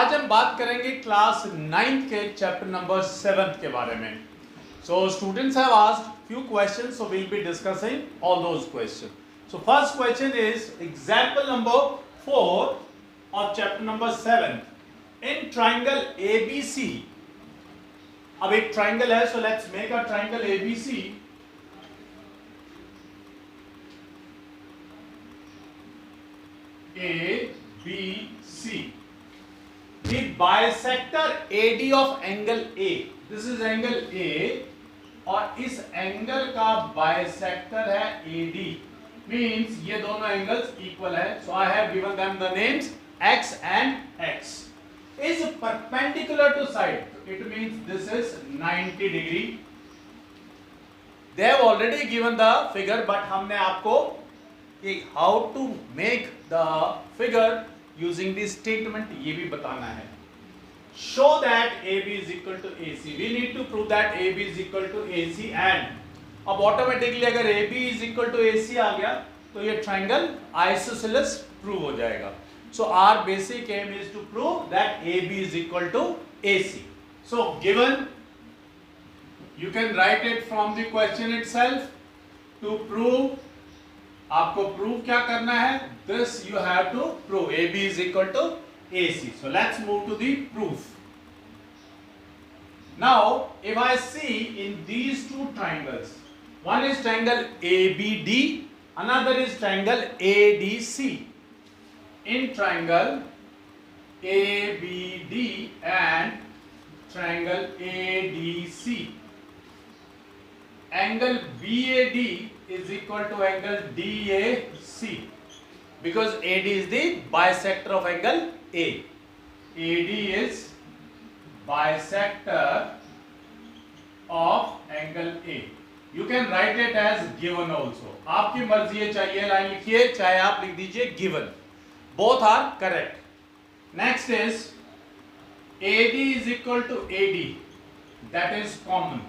आज हम बात करेंगे क्लास 9th के चैप्टर नंबर 7 के बारे में. So students have asked few questions, so we'll be discussing all those questions. So first question is example number 4 of chapter number 7. In triangle ABC, अब एक triangle है, so let's make a triangle ABC. ABC. The bisector AD of angle A. This is angle A और इस angle का bisector है AD. Means ये दोनों angles equal है. So I have given them the names X and X. Is perpendicular to side. It means this is 90 degree. They have already given the figure, but हमने आपको how to make the figure using this statement ये भी बताना है. Show that AB is equal to AC. We need to prove that AB is equal to AC and अब automatically अगर AB is equal to AC आ गया तो ये triangle isosceles prove हो जाएगा. So our basic aim is to prove that AB is equal to AC. So given, you can write it from the question itself. To prove, आपको prove क्या करना है? This you have to prove. AB is equal to AC. So let's move to the proof. Now, if I see in these two triangles, one is triangle ABD, another is triangle ADC. In triangle ABD and triangle ADC, angle BAD is equal to angle DAC because AD is the bisector of angle A. AD is bisector of angle A. You can write it as given also. आपकी मर्जी है, चाहिए line लिखिए, चाहे आप लिख दीजिए given. Both are correct. Next is AD is equal to AD. That is common.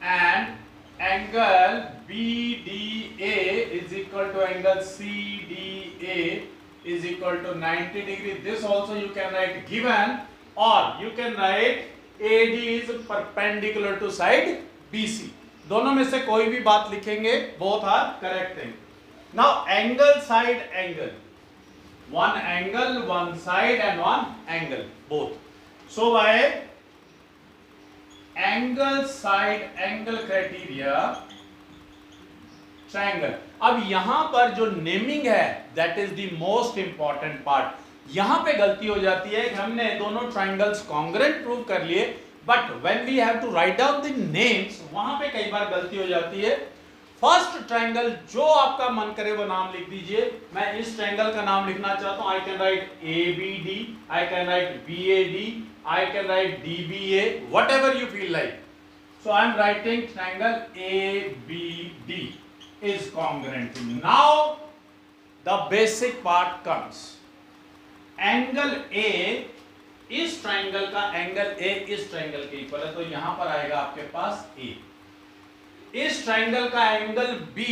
And angle BDA is equal to angle CDA is equal to 90 degree. This also you can write given, or you can write AD is perpendicular to side BC. दोनों में से कोई भी बात लिखेंगे, both are correct thing. Now angle side angle, one angle, one side and one angle, both. So by angle side angle criteria, triangle. अब यहां पर जो नेमिंग है, that is the most important part. यहां पे गलती हो जाती है कि हमने दोनों ट्राइंगल्स कॉन्ग्रुएंट प्रूव कर लिए, but when we have to write down the names, वहां पे कई बार गलती हो जाती है. फर्स्ट ट्राइंगल जो आपका मन करे वो नाम लिख दीजिए. मैं इस ट्राइंगल का नाम लिखना चाहता हूं. I can write ABD, I can write BAD, I can write DBA, whatever you feel like. So I am writing triangle ABD is congruent. Now the basic part comes. Angle A इस triangle का angle A इस triangle के equal है, तो यहां पर आएगा आपके पास A. इस triangle का angle B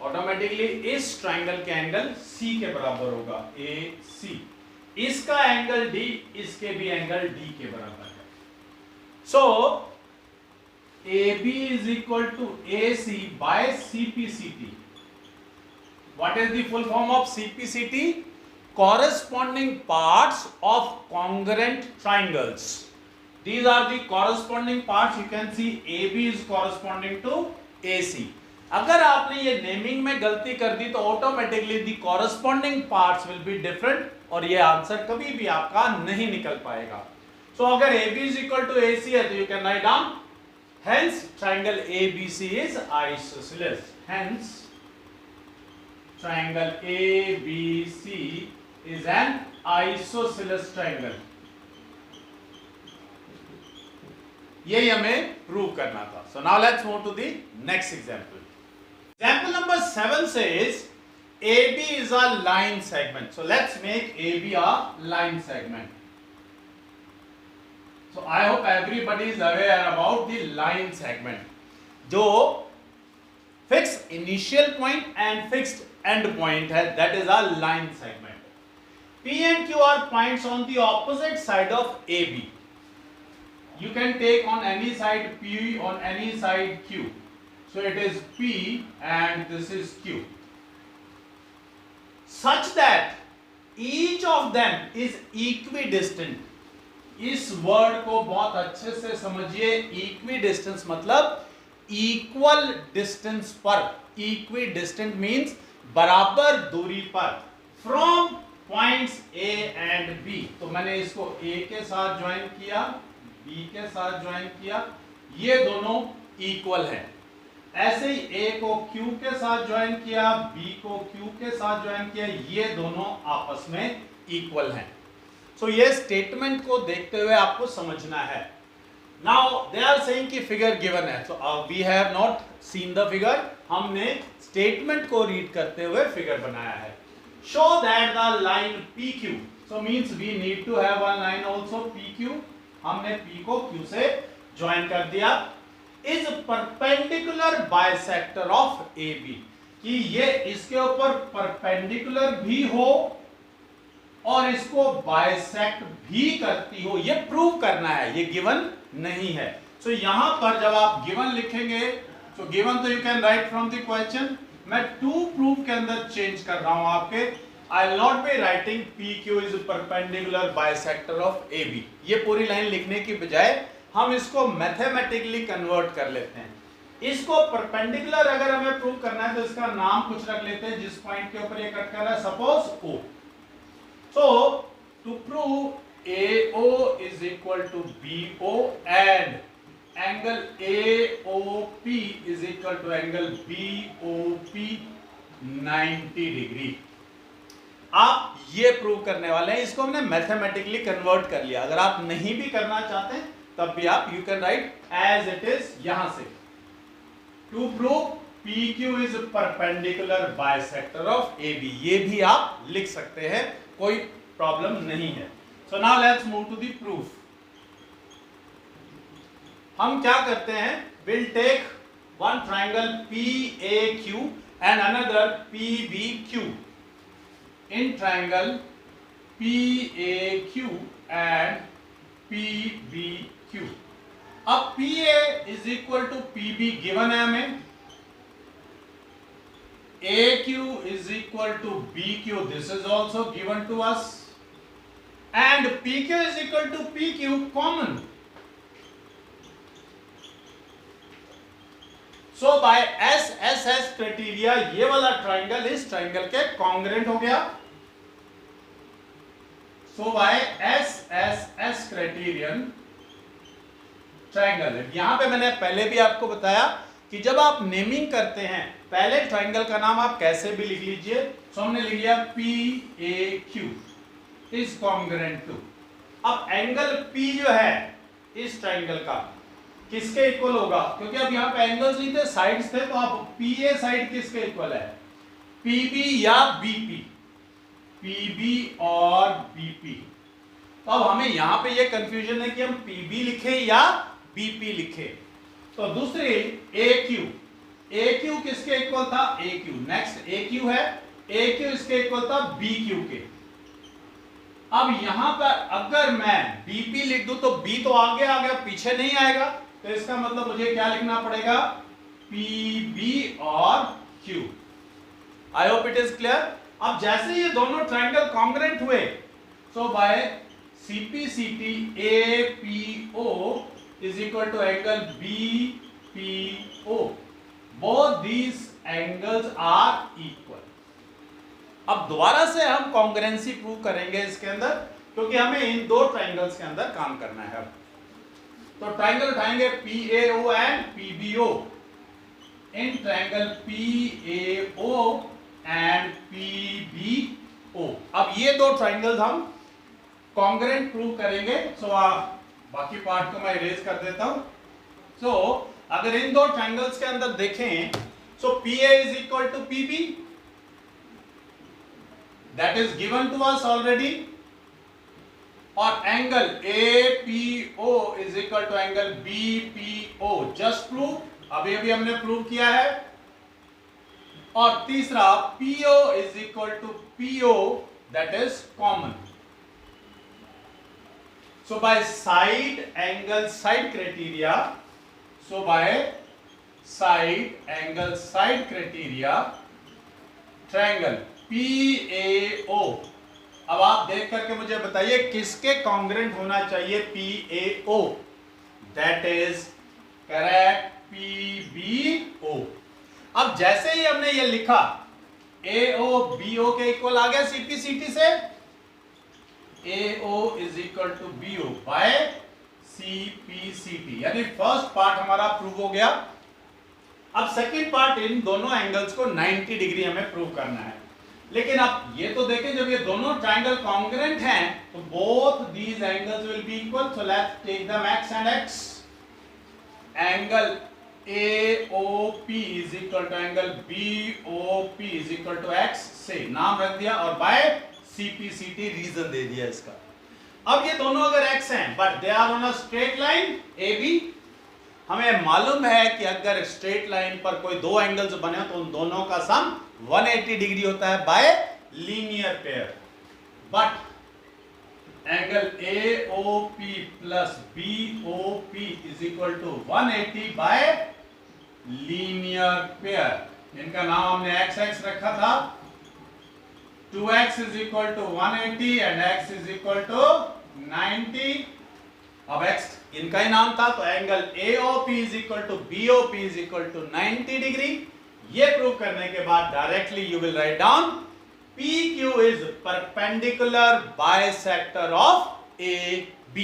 ऑटोमेटिकली इस triangle के angle C के बराबर होगा, AC. इसका एंगल D इसके भी एंगल D के बराबर है. सो AB is equal to AC by CPCT. What is the full form of CPCT? Corresponding parts of congruent triangles. These are the corresponding parts. You can see AB is corresponding to AC. अगर आपने ये naming में गलती कर दी तो automatically the corresponding parts will be different और ये answer कभी भी आपका नहीं निकल पाएगा. सो अगर AB is equal to AC है तो you can write down hence triangle ABC is isosceles. Hence triangle ABC is an isosceles triangle. ये हमें प्रूव करना था. So now let's move to the next example. Example number 7 says AB is a line segment. So let's make AB a line segment. So I hope everybody is aware about the line segment. जो fixed initial point and fixed end point है, that is a line segment. P and Q are points on the opposite side of AB. You can take on any side P, on any side Q. So it is P and this is Q. Such that each of them is equidistant. इस word को बहुत अच्छे से समझिए. Equidistance मतलब equal distance पर. Equidistant means बराबर दूरी पर from points A and B. तो मैंने इसको ए के साथ ज्वाइन किया, बी के साथ ज्वाइन किया, ये दोनों इक्वल हैं. ऐसे ही ए को क्यू के साथ ज्वाइन किया, बी को क्यू के साथ ज्वाइन किया, ये दोनों आपस में इक्वल हैं. सो ये स्टेटमेंट को देखते हुए आपको समझना है. नाउ दे आर सेइंग कि फिगर गिवन है. So we have not seen the figure. हमने स्टेटमेंट को रीड करते हुए फिगर बनाया है. Show that the line PQ, so means we need to have one line also PQ. हमने P को Q से ज्वाइन कर दिया. Is perpendicular bisector of AB, कि ये इसके ऊपर परपेंडिकुलर भी हो और इसको बाइसेक्ट भी करती हो, ये प्रूव करना है. ये गिवन नहीं है. सो यहां पर जब आप गिवन लिखेंगे, सो गिवन तो you can right from the question. मैं टू प्रूफ के अंदर चेंज कर रहा हूं आपके. I will not be writing PQ is perpendicular bisector of AB. ये पूरी लाइन लिखने की बजाय हम इसको मैथमेटिकली कन्वर्ट कर लेते हैं. इसको परपेंडिकुलर अगर हमें प्रूव करना है तो इसका नाम कुछ रख लेते हैं जिस पॉइंट के ऊपर ये कट कर रहा है. Suppose O. So to prove AO is equal to BO and angle AOP is equal to angle BOP 90 degree. आप ये प्रूव करने वाले हैं. इसको हमने मैथमेटिकली कन्वर्ट कर लिया. अगर आप नहीं भी करना चाहते हैं तब भी आप you can write as it is यहां से. To prove PQ is perpendicular bisector of AB, ये भी आप लिख सकते हैं, कोई प्रॉब्लम नहीं है. So now let's move to the proof. हम क्या करते हैं, will take one triangle PAQ and another PBQ. In triangle PAQ and PBQ. अब PA is equal to PB given है हमें. AQ is equal to BQ, this is also given to us, and PQ is equal to PQ common. So by SSS criteria ये वाला triangle इस triangle के congruent हो गया. So by SSS criterion triangle. यहां पे मैंने पहले भी आपको बताया कि जब आप नेमिंग करते हैं पहले ट्राइंगल का नाम आप कैसे भी लिख लीजिए. सो हमने लिख लिया PAQ इज कॉन्ग्रुएंट टू. अब एंगल P जो है इस ट्राइंगल का किसके इक्वल होगा, क्योंकि अब यहाँ पे एंगल्स नहीं थे, साइड्स थे, तो अब PA साइड किसके इक्वल है, PB या BP. PB और BP. तो अब हमें यहाँ पे ये कंफ्यूजन है कि हम PB लिखें या BP लिखें. तो दूसरी AQ. AQ किसके इक्वल था, AQ. नेक्स्ट AQ है, AQ इसके इक्वल था BQ के. अब यहां पर अगर मैं BP लिख दूं तो B तो आगे आ गया, पीछे नहीं आएगा. तो इसका मतलब मुझे क्या लिखना पड़ेगा, PB और Q. I hope it is clear. अब जैसे ये दोनों ट्राइंगल कॉन्ग्रुएंट हुए, सो bye CPCT APO is equal to angle BPO. Both these angles are equal. अब दोबारा से हम कॉन्ग्रुएंसी प्रूव करेंगे इसके अंदर, क्योंकि हमें इन दो ट्राइंगल्स के अंदर काम करना है. तो ट्राइंगल उठाएंगे PAO and PBO. In triangle PAO and PBO. अब ये दो ट्राइंगल्स हम कॉन्ग्रुएंट प्रूव करेंगे. सो बाकी पार्ट को मैं इरेज कर देता हूं. सो अगर इन दो ट्राइंगल्स के अंदर देखें, so PA is equal to PB, that is given to us already, और angle APO is equal to angle BPO. Just prove, अभी अभी हमने प्रूव किया है. और तीसरा PO is equal to PO that is common. So by side angle side criteria, so by side angle side criteria, triangle PAO, अब आप देख करके मुझे बताइए किसके कॉन्ग्रेंट होना चाहिए PAO, that is correct PBO. अब जैसे ही हमने ये लिखा AO BO के इक्वल आ गया CPCT से, AO is equal to BO by CPCT, यानी फर्स्ट पार्ट हमारा प्रूव हो गया. अब सेकंड पार्ट, इन दोनों एंगल्स को 90 डिग्री हमें प्रूव करना है. लेकिन अब ये तो देखें, जब ये दोनों ट्रायंगल कॉन्ग्रुएंट हैं तो both these angles will be equal. So let's take them x and x. Angle AOP is equal to angle BOP is equal to x से नाम रख दिया और बाय CPCT रीजन दे दिया इसका. अब ये दोनों अगर x हैं but they are on a straight line AB, हमें मालूम है कि अगर स्ट्रेट लाइन पर कोई दो एंगल्स बने तो उन दोनों का सम 180 डिग्री होता है by linear pair. But angle AOP plus BOP is equal to 180 by linear pair. इनका नाम हमने x रखा था. 2x is equal to 180 and x is equal to 90. अब x इनका ही नाम था तो angle AOP is equal to BOP is equal to 90 degree. ये प्रूव करने के बाद directly you will write down PQ is perpendicular bisector of AB.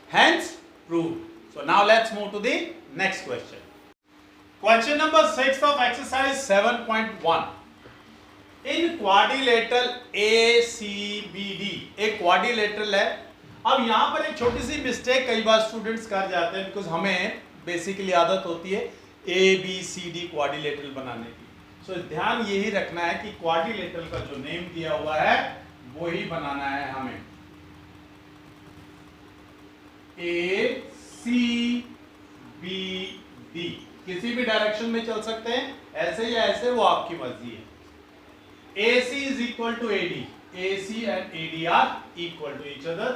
Hence proved. So now let's move to the next question. Question number 6 of exercise 7.1. In quadrilateral ACBD, एक quadrilateral है. अब यहाँ पर एक छोटी सी मिस्टेक कई बार स्टूडेंट्स कर जाते हैं, बिकॉज हमें बेसिकली आदत होती है ABCD क्वाड्रिलेटरल बनाने की. सो ध्यान यही रखना है कि क्वाड्रिलेटरल का जो नेम दिया हुआ है वो ही बनाना है हमें. ACBD किसी भी डायरेक्शन में चल सकते हैं, ऐसे या ऐसे, वो आपकी मर्जी है. AC is equal to AD. AC and AD are equal to each other.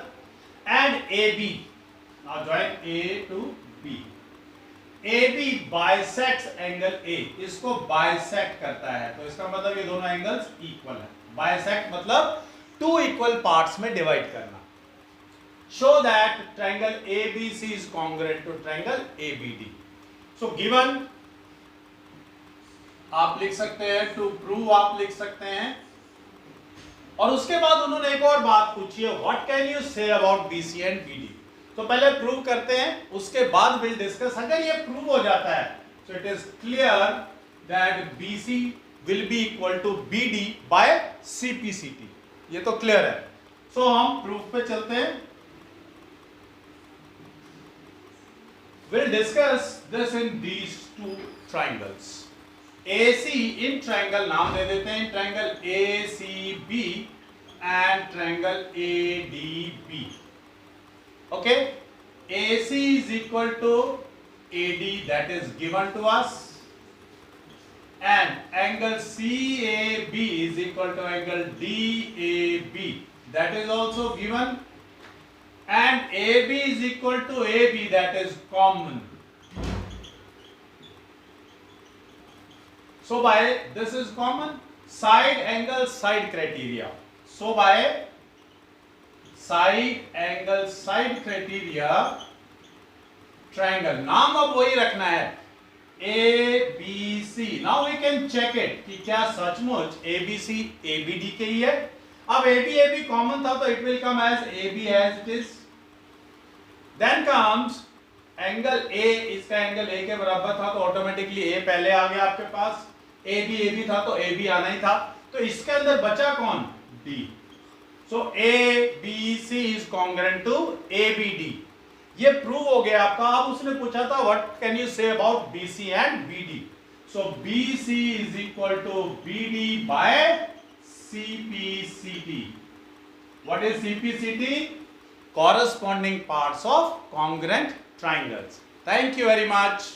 And AB. Now join A to B. AB bisects angle A. इसको बाइसेक्ट करता है, तो इसका मतलब ये दोनों एंगल्स इक्वल है. बाइसेक्ट मतलब टू इक्वल पार्ट्स में डिवाइड करना. Show that triangle ABC is congruent to triangle ABD. So given आप लिख सकते हैं, टू प्रूव आप लिख सकते हैं. और उसके बाद उन्होंने एक और बात पूछी है, what can you say about BC and BD. तो पहले प्रूव करते हैं, उसके बाद विल डिस्कस. अगर ये प्रूव हो जाता है so it is clear that BC will be equal to BD by CPCT. ये तो क्लियर है. सो हम प्रूफ पे चलते हैं. Will discuss this in these two triangles. AC in triangle नाम दे देते हैं, triangle ACB and triangle ADB. Okay, AC is equal to AD, that is given to us, and angle CAB is equal to angle DAB, that is also given, and AB is equal to AB, that is common. So by this is common. Side angle side criteria. So by side angle side criteria, triangle नाम अब वही रखना है ABC. Now we can check it कि क्या सचमुच ABC ABD के ही है. अब AB कॉमन था तो it will come as AB as it is. Then comes angle A. इसका एंगल A के बराबर था तो ऑटोमेटिकली A पहले आ गया आपके पास. AB था तो AB आना ही था. तो इसके अंदर बचा कौन? D. So ABC is congruent to ABD. ये प्रूव हो गया आपका. अब उसने पूछा था what can you say about BC and BD. So BC is equal to BD by CPCT. What is CPCT? Corresponding parts of congruent triangles. Thank you very much.